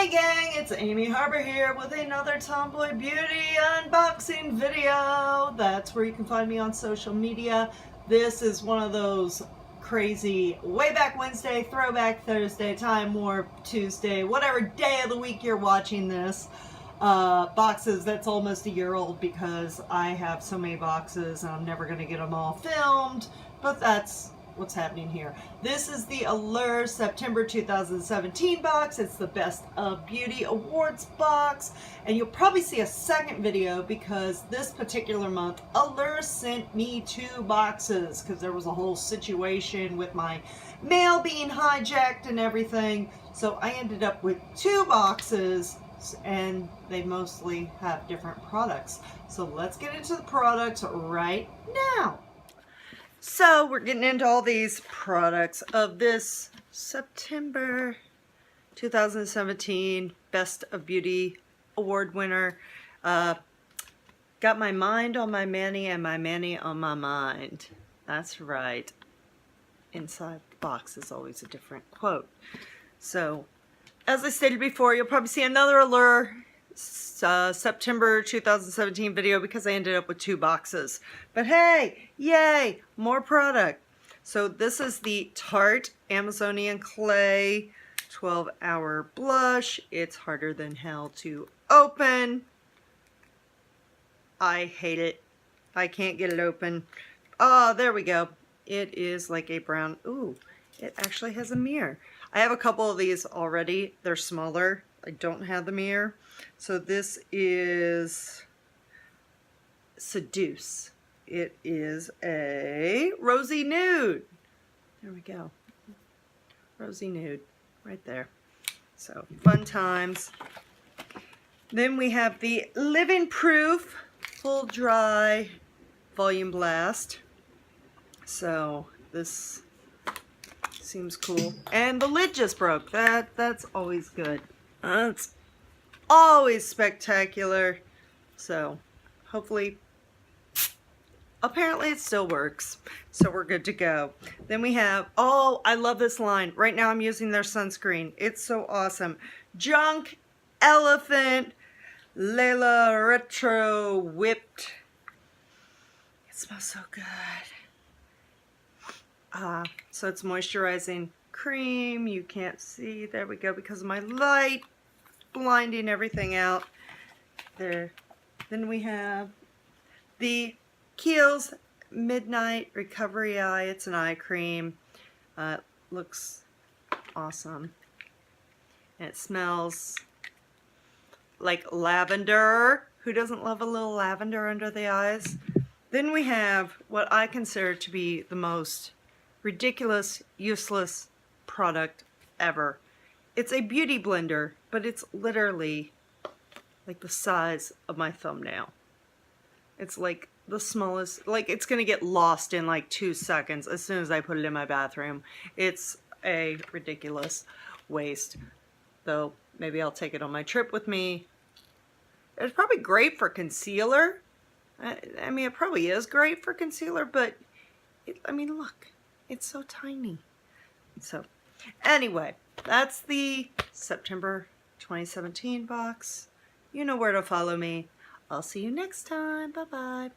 Hey gang, it's Amy Harber here with another Tomboy Beauty unboxing video. That's where you can find me on social media. This is one of those crazy way back Wednesday, throwback Thursday, time warp Tuesday, whatever day of the week you're watching this. Boxes that's almost a year old because I have so many boxes and I'm never going to get them all filmed, but that's what's happening here. This is the Allure September 2017 box. It's the Best of Beauty Awards box, and you'll probably see a second video because this particular month Allure sent me 2 boxes because there was a whole situation with my mail being hijacked and everything. So I ended up with 2 boxes, and they mostly have different products. So let's get into the products right now. So we're getting into all these products of this September 2017 Best of Beauty Award winner. Got my mind on my mani and my mani on my mind. That's right. Inside the box is always a different quote. So, as I stated before, you'll probably see another Allure September 2017 video because I ended up with 2 boxes. But hey, yay, more product. So this is the Tarte Amazonian Clay 12-hour blush. It's harder than hell to open. I hate it. I can't get it open. Oh, there we go. It is like a brown. Ooh, it actually has a mirror. I have a couple of these already. They're smaller. I don't have the mirror. So this is Seduce. It is a rosy nude. There we go. Rosy nude right there. So fun times. Then we have the Living Proof Full Dry Volume Blast. So this seems cool. And the lid just broke. That's always good. It's always spectacular. So hopefully, apparently it still works. So we're good to go. Then we have, oh, I love this line. Right now I'm using their sunscreen. It's so awesome. Junk Elephant Layla Retro Whipped. It smells so good. So it's moisturizing cream. You can't see. There we go because of my light blinding everything out there. Then we have the Kiehl's Midnight Recovery Eye. It's an eye cream. Looks awesome. And it smells like lavender. Who doesn't love a little lavender under the eyes? Then we have what I consider to be the most ridiculous, useless product ever. It's a beauty blender, but it's literally like the size of my thumbnail. It's like the smallest, like it's gonna get lost in like 2 seconds as soon as I put it in my bathroom. It's a ridiculous waste, though maybe I'll take it on my trip with me. It's probably great for concealer. I mean, it probably is great for concealer, but I mean, look, it's so tiny. So anyway, that's the September 2017 box. You know where to follow me. I'll see you next time. Bye-bye.